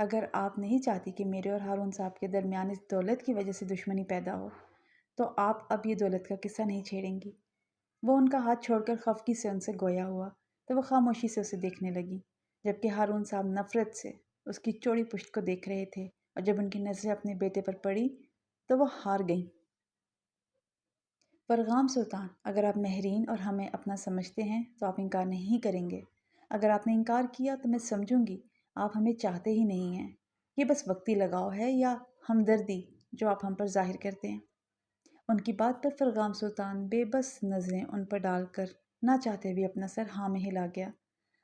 اگر آپ نہیں چاہتی کہ میرے اور ہارون صاحب کے درمیان اس دولت کی وجہ سے دشمنی پیدا ہو تو آپ اب یہ دولت کا قصہ نہیں چھیڑیں گی۔ وہ ان کا ہاتھ چھوڑ کر خفگی سے ان سے گویا ہوا تو وہ خاموشی سے اسے دیکھنے لگی، جبکہ ہارون صاحب نفرت سے اس کی چوڑی پشت کو دیکھ رہے تھے، اور جب ان کی نظریں اپنے بیٹے پر پڑی تو وہ ہار گئیں۔ فرغام سلطان، اگر آپ مہرین اور ہمیں اپنا سمجھتے ہیں تو آپ انکار نہیں کریں گے۔ اگر آپ نے انکار کیا تو میں سمجھوں گی آپ ہمیں چاہتے ہی نہیں ہیں۔ یہ بس وقتی لگاؤ ہے یا ہمدردی جو آپ ہم پر ظاہر کرتے ہیں۔ ان کی بات پر فرغام سلطان بے بس نظریں ان پر ڈال کر نہ چاہتے بھی اپنا سر ہاں میں ہلا گیا۔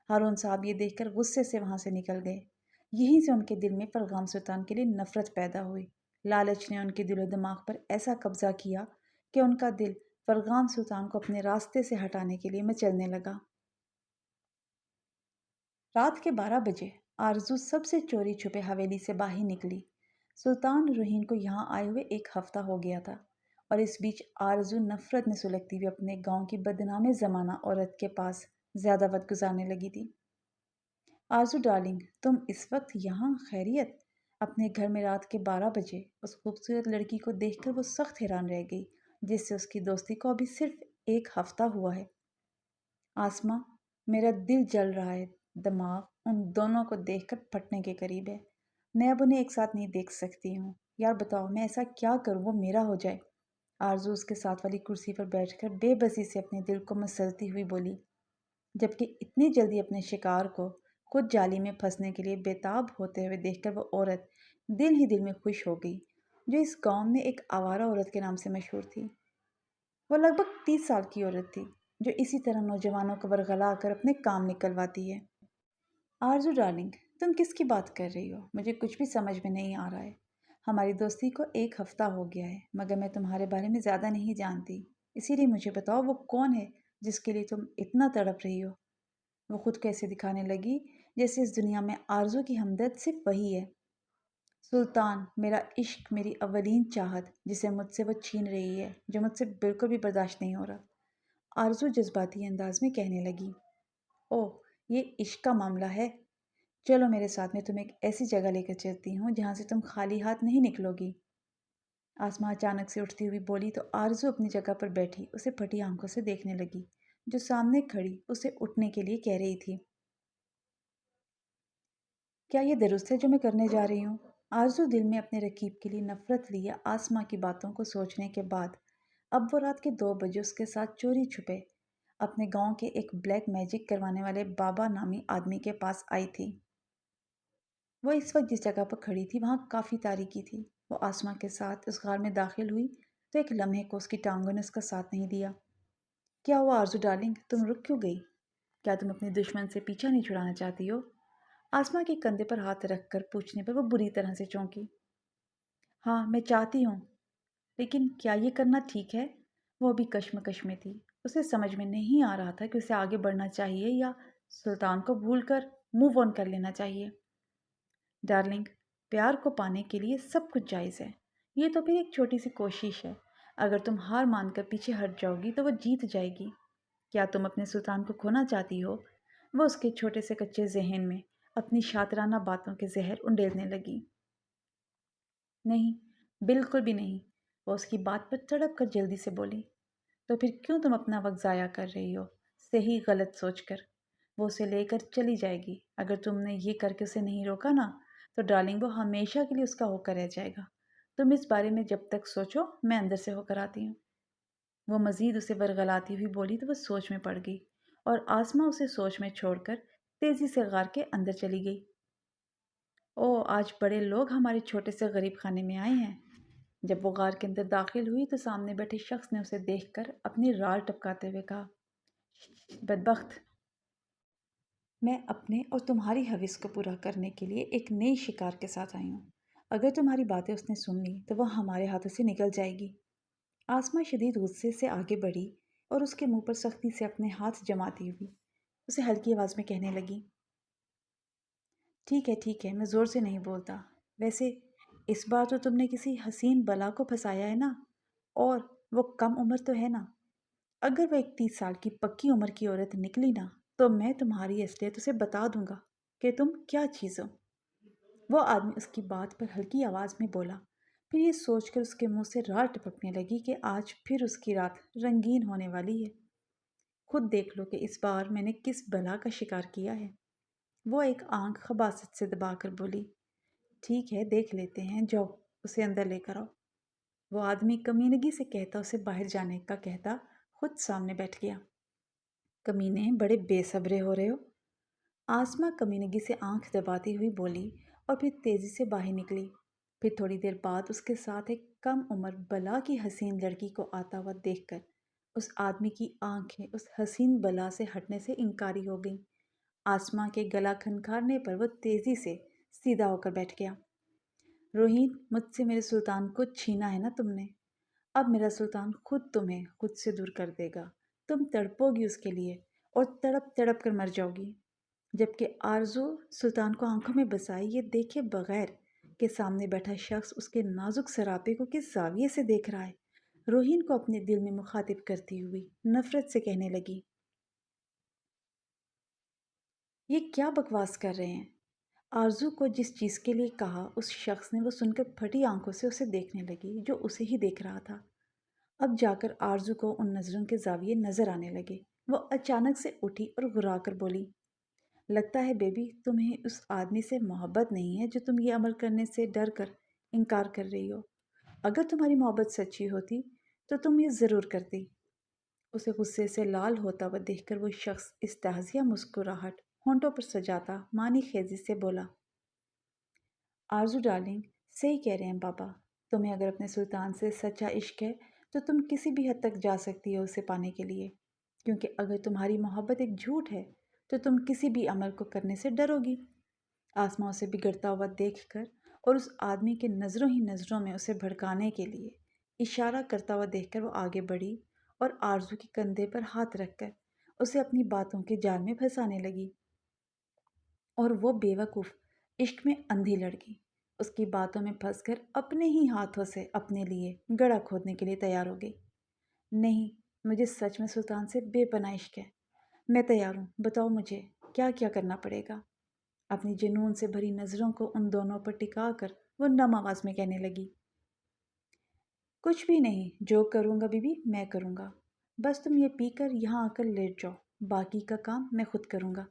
ہارون صاحب یہ دیکھ کر غصے سے وہاں سے نکل گئے۔ یہیں سے ان کے دل میں فرغام سلطان کے لیے نفرت پیدا ہوئی۔ لالچ نے ان کے دل و دماغ پر ایسا قبضہ کیا کہ ان کا دل فرغام سلطان کو اپنے راستے سے ہٹانے کے لیے مچلنے لگا۔ رات کے 12 بجے آرزو سب سے چوری چھپے حویلی سے باہر نکلی۔ سلطان روحین کو یہاں آئے ہوئے ایک ہفتہ ہو گیا تھا، اور اس بیچ آرزو نفرت میں سلگتی ہوئی اپنے گاؤں کی بدنام زمانہ عورت کے پاس زیادہ وقت گزارنے لگی تھی۔ آرزو ڈارلنگ، تم اس وقت یہاں خیریت؟ اپنے گھر میں رات کے 12 بجے اس خوبصورت لڑکی کو دیکھ کر وہ سخت حیران رہ گئی، جس سے اس کی دوستی کو ابھی صرف ایک ہفتہ ہوا ہے۔ آسماں، میرا دل جل رہا ہے، دماغ ان دونوں کو دیکھ کر پھٹنے کے قریب ہے۔ میں اب انہیں ایک ساتھ نہیں دیکھ سکتی ہوں۔ یار بتاؤ میں ایسا کیا کروں وہ میرا ہو جائے؟ آرزو اس کے ساتھ والی کرسی پر بیٹھ کر بے بسی سے اپنے دل کو مسلتی ہوئی بولی، جبکہ اتنی جلدی اپنے شکار کو خود جالی میں پھنسنے کے لیے بےتاب ہوتے ہوئے دیکھ کر وہ عورت دل ہی دل میں خوش ہو گئی، جو اس گاؤں میں ایک آوارہ عورت کے نام سے مشہور تھی۔ وہ لگ بھگ 30 سال کی عورت تھی، جو اسی طرح نوجوانوں کو ورغلا کر اپنے کام نکلواتی ہے۔ آرزو ڈارلنگ، تم کس کی بات کر رہی ہو؟ مجھے کچھ بھی سمجھ میں نہیں آ رہا ہے۔ ہماری دوستی کو ایک ہفتہ ہو گیا ہے، مگر میں تمہارے بارے میں زیادہ نہیں جانتی، اسی لیے مجھے بتاؤ وہ کون ہے جس کے لیے تم اتنا تڑپ رہی ہو؟ وہ خود کو ایسے دکھانے لگی جیسے اس دنیا میں آرزو کی ہمدرد صرف وہی ہے۔ سلطان، میرا عشق، میری اولین چاہت، جسے مجھ سے وہ چھین رہی ہے، جو مجھ سے بالکل بھی برداشت نہیں ہو رہا۔ آرزو جذباتی انداز میں کہنے لگی، اوہ، یہ عشق کا معاملہ ہے؟ چلو میرے ساتھ، میں تمہیں ایک ایسی جگہ لے کر چلتی ہوں جہاں سے تم خالی ہاتھ نہیں نکلو گی۔ آسماں اچانک سے اٹھتی ہوئی بولی تو آرزو اپنی جگہ پر بیٹھی اسے پھٹی آنکھوں سے دیکھنے لگی، جو سامنے کھڑی اسے اٹھنے کے لیے کہہ رہی تھی۔ کیا یہ درست ہے جو میں کرنے جا رہی ہوں؟ آرزو دل میں اپنے رقیب کے لیے نفرت لیے آسماں کی باتوں کو سوچنے کے بعد اب وہ رات کے 2 بجے اس کے ساتھ چوری چھپے اپنے گاؤں کے ایک بلیک میجک کروانے والے بابا نامی آدمی کے پاس آئی تھی۔ وہ اس وقت جس جگہ پر کھڑی تھی وہاں کافی تاریکی تھی۔ وہ آسماں کے ساتھ اس غار میں داخل ہوئی تو ایک لمحے کو اس کی ٹانگوں نے اس کا ساتھ نہیں دیا۔ کیا ہوا آرزو ڈارلنگ، تم رک کیوں گئی؟ کیا تم اپنے دشمن سے پیچھا نہیں چھڑانا چاہتی ہو؟ آسماں کے کندھے پر ہاتھ رکھ کر پوچھنے پر وہ بری طرح سے چونکی۔ ہاں، میں چاہتی ہوں، لیکن کیا یہ کرنا ٹھیک ہے؟ وہ ابھی کشمکش میں تھی۔ اسے سمجھ میں نہیں آ رہا تھا کہ اسے آگے بڑھنا چاہیے یا سلطان کو بھول کر موو آن کر لینا چاہیے۔ ڈارلنگ، پیار کو پانے کے لیے سب کچھ جائز ہے۔ یہ تو پھر ایک چھوٹی سی کوشش ہے۔ اگر تم ہار مان کر پیچھے ہٹ جاؤ گی تو وہ جیت جائے گی۔ کیا تم اپنے سلطان کو کھونا چاہتی ہو؟ وہ اس کے چھوٹے سے کچے ذہن میں اپنی شاطرانہ باتوں کے زہر انڈیلنے لگی۔ نہیں، بالکل بھی نہیں، وہ اس کی بات پر تڑپ کر جلدی سے بولی۔ تو پھر کیوں تم اپنا وقت ضائع کر رہی ہو صحیح غلط سوچ کر؟ وہ اسے لے کر چلی جائے گی۔ اگر تم نے یہ کر کے اسے نہیں روکا نا تو ڈارلنگ وہ ہمیشہ کے لیے اس کا ہو کر رہ جائے گا۔ تم اس بارے میں جب تک سوچو میں اندر سے ہو کر آتی ہوں۔ وہ مزید اسے ورغلاتی ہوئی بولی تو وہ سوچ میں پڑ گئی، اور آسماں اسے سوچ میں چھوڑ کر تیزی سے غار کے اندر چلی گئی۔ او، آج بڑے لوگ ہمارے چھوٹے سے غریب خانے میں آئے ہیں۔ جب وہ غار کے اندر داخل ہوئی تو سامنے بیٹھے شخص نے اسے دیکھ کر اپنی رال ٹپکاتے ہوئے کہا، بدبخت، میں اپنے اور تمہاری حوث کو پورا کرنے کے لیے ایک نئی شکار کے ساتھ آئی ہوں۔ اگر تمہاری باتیں اس نے سن لی تو وہ ہمارے ہاتھوں سے نکل جائے گی۔ آسماں شدید غصے سے آگے بڑھی اور اس کے منہ پر سختی سے اپنے ہاتھ جماتی ہوئی اسے ہلکی آواز میں کہنے لگی، ٹھیک ہے، میں زور سے نہیں بولتا۔ ویسے اس بار تو تم نے کسی حسین بلا کو پھنسایا ہے نا، اور وہ کم عمر تو ہے نا۔ اگر وہ ایک 30 سال کی پکی عمر کی عورت نکلی نا تو میں تمہاری اصلیت اسے بتا دوں گا کہ تم کیا چیز ہو۔ وہ آدمی اس کی بات پر ہلکی آواز میں بولا، پھر یہ سوچ کر اس کے منہ سے راہ ٹپکنے لگی کہ آج پھر اس کی رات رنگین ہونے والی ہے۔ خود دیکھ لو کہ اس بار میں نے کس بلا کا شکار کیا ہے۔ وہ ایک آنکھ خباثت سے دبا کر بولی، ٹھیک ہے دیکھ لیتے ہیں، جاؤ اسے اندر لے کر آؤ۔ وہ آدمی کمینگی سے کہتا اسے باہر جانے کا کہتا خود سامنے بیٹھ گیا۔ کمینے بڑے بے صبرے ہو رہے ہو۔ آسماں کمینگی سے آنکھ دباتی ہوئی بولی اور پھر تیزی سے باہر نکلی۔ پھر تھوڑی دیر بعد اس کے ساتھ ایک کم عمر بلا کی حسین لڑکی کو آتا ہوا دیکھ کر اس آدمی کی آنکھیں اس حسین بلا سے ہٹنے سے انکاری ہو گئیں۔ آسماں کے گلا کھنکھارنے پر وہ تیزی سے سیدھا ہو کر بیٹھ گیا۔ روہین، مجھ سے میرے سلطان کو چھینا ہے نا تم نے، اب میرا سلطان خود سے دور کر دے گا۔ تم تڑپو گی اس کے لیے اور تڑپ تڑپ کر مر جاؤ گی، جبکہ آرزو سلطان کو آنکھوں میں بسائے یہ دیکھے بغیر کہ سامنے بیٹھا شخص اس کے نازک سراپے کو کس زاویے سے دیکھ رہا ہے، روہین کو اپنے دل میں مخاطب کرتی ہوئی نفرت سے کہنے لگی، یہ کیا بکواس کر رہے ہیں؟ آرزو کو جس چیز کے لیے کہا اس شخص نے وہ سن کر پھٹی آنکھوں سے اسے دیکھنے لگی جو اسے ہی دیکھ رہا تھا۔ اب جا کر آرزو کو ان نظروں کے زاویے نظر آنے لگے۔ وہ اچانک سے اٹھی اور گھرا کر بولی، لگتا ہے بیبی تمہیں اس آدمی سے محبت نہیں ہے جو تم یہ عمل کرنے سے ڈر کر انکار کر رہی ہو۔ اگر تمہاری محبت سچی ہوتی تو تم یہ ضرور کرتی۔ اسے غصے سے لال ہوتا ہوا دیکھ کر وہ شخص استہزائیہ مسکراہٹ ہونٹوں پر سجاتا معنی خیزی سے بولا، آرزو ڈارلنگ، صحیح کہہ رہے ہیں پاپا، تمہیں اگر اپنے سلطان سے سچا عشق ہے تو تم کسی بھی حد تک جا سکتی ہو اسے پانے کے لیے، کیونکہ اگر تمہاری محبت ایک جھوٹ ہے تو تم کسی بھی عمل کو کرنے سے ڈرو گی۔ آسماں اسے بگڑتا ہوا دیکھ کر اور اس آدمی کے نظروں ہی نظروں میں اسے بھڑکانے کے لیے اشارہ کرتا ہوا دیکھ کر وہ آگے بڑھی اور آرزو کے کندھے پر ہاتھ رکھ کر اسے اپنی باتوں کے جال میں پھنسانے لگی، اور وہ بے وقوف عشق میں اندھی لڑکی اس کی باتوں میں پھنس کر اپنے ہی ہاتھوں سے اپنے لیے گڑھا کھودنے کے لیے تیار ہو گئی۔ نہیں، مجھے سچ میں سلطان سے بے پناہ عشق ہے، میں تیار ہوں، بتاؤ مجھے کیا کیا کرنا پڑے گا۔ اپنی جنون سے بھری نظروں کو ان دونوں پر ٹکا کر وہ نم آواز میں کہنے لگی، کچھ بھی نہیں، جو کروں گا بیوی میں کروں گا، بس تم یہ پی کر یہاں آ کر لیٹ جاؤ، باقی کا کام میں خود کروں گا۔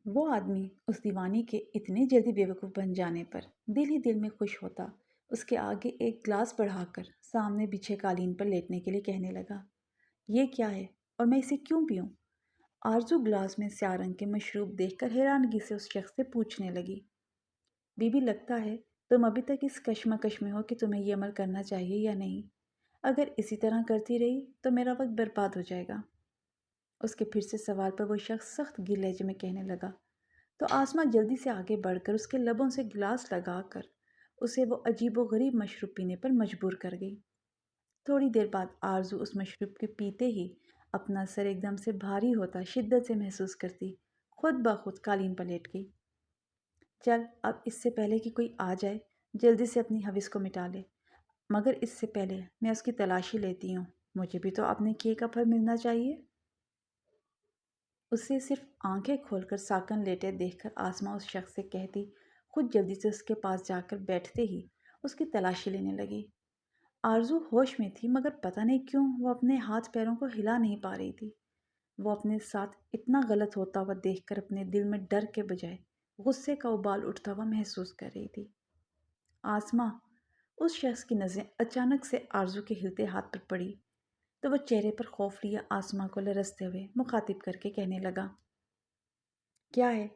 وہ آدمی اس دیوانی کے اتنے جلدی بے وقوف بن جانے پر دل ہی دل میں خوش ہوتا اس کے آگے ایک گلاس بڑھا کر سامنے بچھے قالین پر لیٹنے کے لیے کہنے لگا، یہ کیا ہے اور میں اسے کیوں پیوں؟ آرزو گلاس میں سیاہ رنگ کے مشروب دیکھ کر حیرانگی سے اس شخص سے پوچھنے لگی، بی بی لگتا ہے تم ابھی تک اس کشمکش میں ہو کہ تمہیں یہ عمل کرنا چاہیے یا نہیں۔ اگر اسی طرح کرتی رہی تو میرا وقت برباد ہو جائے گا۔ اس کے پھر سے سوال پر وہ شخص سخت گل لہجے میں کہنے لگا تو آسماں جلدی سے آگے بڑھ کر اس کے لبوں سے گلاس لگا کر اسے وہ عجیب و غریب مشروب پینے پر مجبور کر گئی۔ تھوڑی دیر بعد آرزو اس مشروب کے پیتے ہی اپنا سر ایک دم سے بھاری ہوتا شدت سے محسوس کرتی خود بخود قالین پر لیٹ گئی۔ چل اب اس سے پہلے کہ کوئی آ جائے جلدی سے اپنی حوث کو مٹا لے، مگر اس سے پہلے میں اس کی تلاشی لیتی ہوں، مجھے بھی تو اپنے کیے کا پھل ملنا چاہیے۔ اسے صرف آنکھیں کھول کر ساکن لیٹے دیکھ کر آسماں اس شخص سے کہتی خود جلدی سے اس کے پاس جا کر بیٹھتے ہی اس کی تلاشی لینے لگی۔ آرزو ہوش میں تھی مگر پتہ نہیں کیوں وہ اپنے ہاتھ پیروں کو ہلا نہیں پا رہی تھی۔ وہ اپنے ساتھ اتنا غلط ہوتا ہوا دیکھ کر اپنے دل میں ڈر کے بجائے غصے کا ابال اٹھتا ہوا محسوس کر رہی تھی۔ آسماں، اس شخص کی نظریں اچانک سے آرزو کے ہلتے ہاتھ پر پڑی تو وہ چہرے پر خوف لیا آسماں کو لرزتے ہوئے مخاطب کر کے کہنے لگا، کیا ہے؟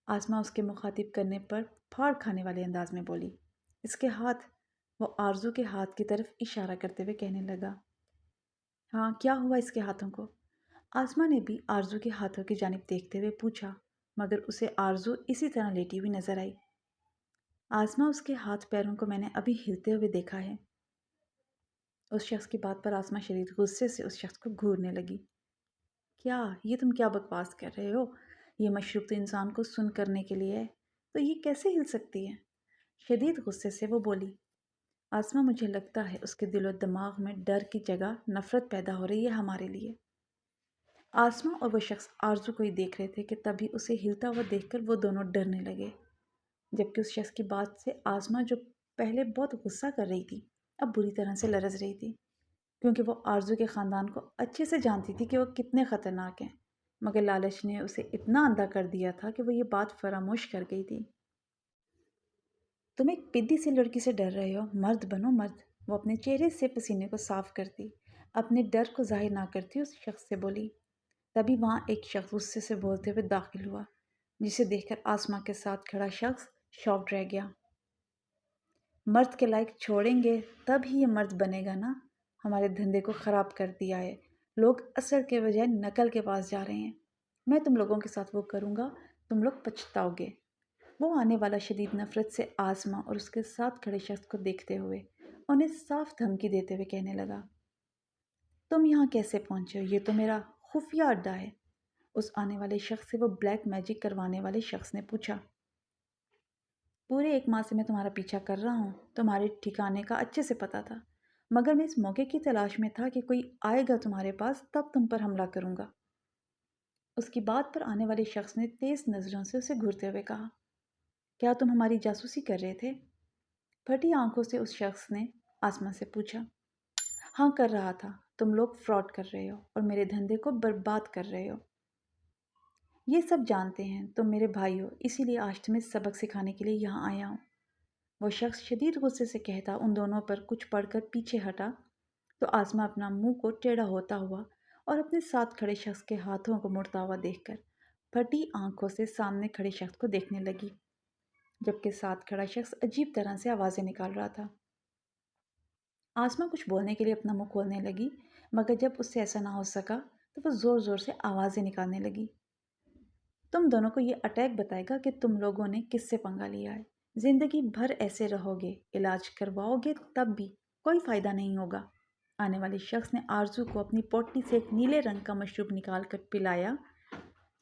آسماں اس کے مخاطب کرنے پر پھاڑ کھانے والے انداز میں بولی، اس کے ہاتھ۔ وہ آرزو کے ہاتھ کی طرف اشارہ کرتے ہوئے کہنے لگا، ہاں کیا ہوا اس کے ہاتھوں کو؟ آسماں نے بھی آرزو کے ہاتھوں کی جانب دیکھتے ہوئے پوچھا مگر اسے آرزو اسی طرح لیٹی ہوئی نظر آئی۔ آسماں، اس کے ہاتھ پیروں کو میں نے ابھی ہلتے ہوئے دیکھا ہے۔ اس شخص کی بات پر آسماں شدید غصے سے اس شخص کو گھورنے لگی، کیا یہ تم کیا بکواس کر رہے ہو؟ یہ مشروب تو انسان کو سن کرنے کے لیے ہے، تو یہ کیسے ہل سکتی ہے؟ شدید غصے سے وہ بولی۔ آسماں، مجھے لگتا ہے اس کے دل و دماغ میں ڈر کی جگہ نفرت پیدا ہو رہی ہے ہمارے لیے۔ آسماں اور وہ شخص آرزو کو ہی دیکھ رہے تھے کہ تبھی اسے ہلتا ہوا دیکھ کر وہ دونوں ڈرنے لگے۔ جبکہ اس شخص کی بات سے آسما جو پہلے بہت غصہ کر رہی تھی اب بری طرح سے لرز رہی تھی، کیونکہ وہ آرزو کے خاندان کو اچھے سے جانتی تھی کہ وہ کتنے خطرناک ہیں، مگر لالچ نے اسے اتنا اندھا کر دیا تھا کہ وہ یہ بات فراموش کر گئی تھی۔ تم ایک پدی سی لڑکی سے ڈر رہے ہو، مرد بنو مرد۔ وہ اپنے چہرے سے پسینے کو صاف کرتی، اپنے ڈر کو ظاہر نہ کرتی اس شخص سے بولی۔ تبھی وہاں ایک شخص غصے سے بولتے ہوئے داخل ہوا، جسے دیکھ کر آسما کے ساتھ کھڑا شخص شاکڈ رہ گیا۔ مرد کے لائق چھوڑیں گے تب ہی یہ مرد بنے گا نا؟ ہمارے دھندے کو خراب کر دیا ہے، لوگ اصل کے بجائے نقل کے پاس جا رہے ہیں۔ میں تم لوگوں کے ساتھ وہ کروں گا، تم لوگ پچھتاؤ گے۔ وہ آنے والا شدید نفرت سے آسما اور اس کے ساتھ کھڑے شخص کو دیکھتے ہوئے انہیں صاف دھمکی دیتے ہوئے کہنے لگا، تم یہاں کیسے پہنچے ہو؟ یہ تو میرا خفیہ اڈا ہے۔ اس آنے والے شخص سے وہ بلیک میجک کروانے والے شخص نے پوچھا۔ پورے 1 ماہ سے میں تمہارا پیچھا کر رہا ہوں، تمہارے ٹھکانے کا اچھے سے پتا تھا، مگر میں اس موقع کی تلاش میں تھا کہ کوئی آئے گا تمہارے پاس، تب تم پر حملہ کروں گا۔ اس کی بات پر آنے والے شخص نے تیز نظروں سے اسے گھورتے ہوئے کہا، کیا تم ہماری جاسوسی کر رہے تھے؟ پھٹی آنکھوں سے اس شخص نے آسما سے پوچھا۔ ہاں کر رہا تھا، تم لوگ فراڈ کر رہے ہو اور میرے دھندے کو برباد کر رہے ہو۔ یہ سب جانتے ہیں، تم میرے بھائی ہو، اسی لیے آج تمہیں سبق سکھانے کے لیے یہاں آیا ہوں۔ وہ شخص شدید غصے سے کہتا ان دونوں پر کچھ پڑھ کر پیچھے ہٹا تو آسما اپنا منہ کو ٹیڑھا ہوتا ہوا اور اپنے ساتھ کھڑے شخص کے ہاتھوں کو مڑتا ہوا دیکھ کر پھٹی آنکھوں سے سامنے کھڑے شخص کو دیکھنے لگی، جبکہ ساتھ کھڑا شخص عجیب طرح سے آوازیں نکال رہا تھا۔ آسما کچھ بولنے کے لیے اپنا منہ کھولنے لگی، مگر جب اس سے ایسا نہ ہو سکا تو وہ زور زور سے آوازیں نکالنے لگی۔ تم دونوں کو یہ اٹیک بتائے گا کہ تم لوگوں نے کس سے پنگا لیا ہے۔ زندگی بھر ایسے رہو گے، علاج کرواؤ گے تب بھی کوئی فائدہ نہیں ہوگا۔ آنے والے شخص نے آرزو کو اپنی پوٹلی سے ایک نیلے رنگ کا مشروب نکال کر پلایا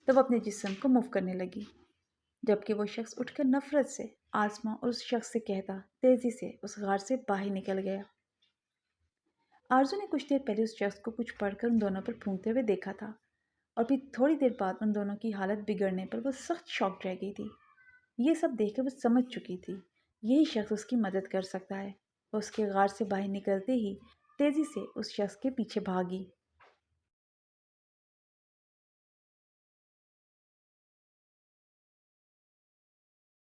تو وہ اپنے جسم کو موو کرنے لگی، جبکہ وہ شخص اٹھ کر نفرت سے آسما اور اس شخص سے کہتا تیزی سے اس غار سے باہر نکل گیا۔ آرزو نے کچھ دیر پہلے اس شخص کو کچھ پڑھ کر ان دونوں پر پھونکتے ہوئے دیکھا تھا، اور پھر تھوڑی دیر بعد ان دونوں کی حالت بگڑنے پر وہ سخت شاکڈ رہ گئی تھی۔ یہ سب دیکھ کر وہ سمجھ چکی تھی یہی شخص اس کی مدد کر سکتا ہے۔ وہ اس کے غار سے باہر نکلتے ہی تیزی سے اس شخص کے پیچھے بھاگی